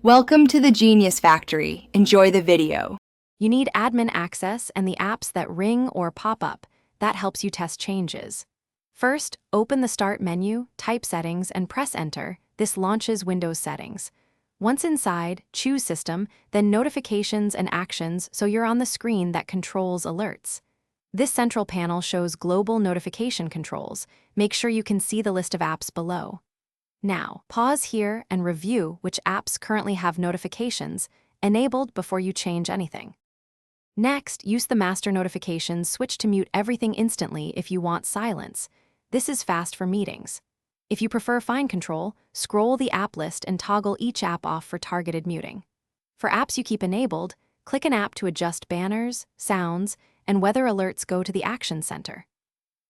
Welcome to the Genius Factory. Enjoy the video. You need admin access and the apps that ring or pop up. That helps you test changes. First, open the Start menu, type Settings, and press Enter. This launches Windows settings. Once inside, choose System, then Notifications and Actions so you're on the screen that controls alerts. This central panel shows global notification controls. Make sure you can see the list of apps below. Now, pause here and review which apps currently have notifications enabled before you change anything. Next, use the master notifications switch to mute everything instantly if you want silence. This is fast for meetings. If you prefer fine control, scroll the app list and toggle each app off for targeted muting. For apps you keep enabled, click an app to adjust banners, sounds, and whether alerts go to the Action Center.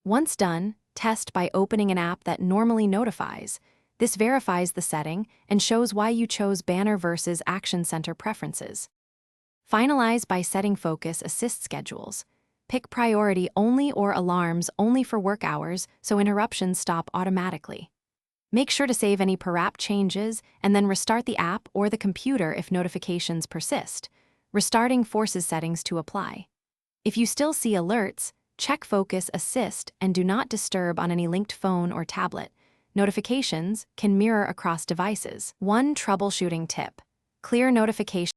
Once done, test by opening an app that normally notifies. This verifies the setting and shows why you chose banner versus Action Center preferences. Finalize by setting Focus Assist schedules. Pick priority only or alarms only for work hours so interruptions stop automatically. Make sure to save any per app changes and then restart the app or the computer if notifications persist. Restarting forces settings to apply. If you still see alerts, check Focus Assist and do not disturb on any linked phone or tablet. Notifications can mirror across devices. One troubleshooting tip: clear notifications.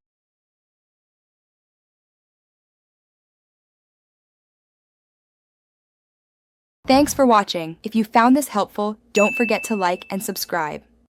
Thanks for watching. If you found this helpful, don't forget to like and subscribe.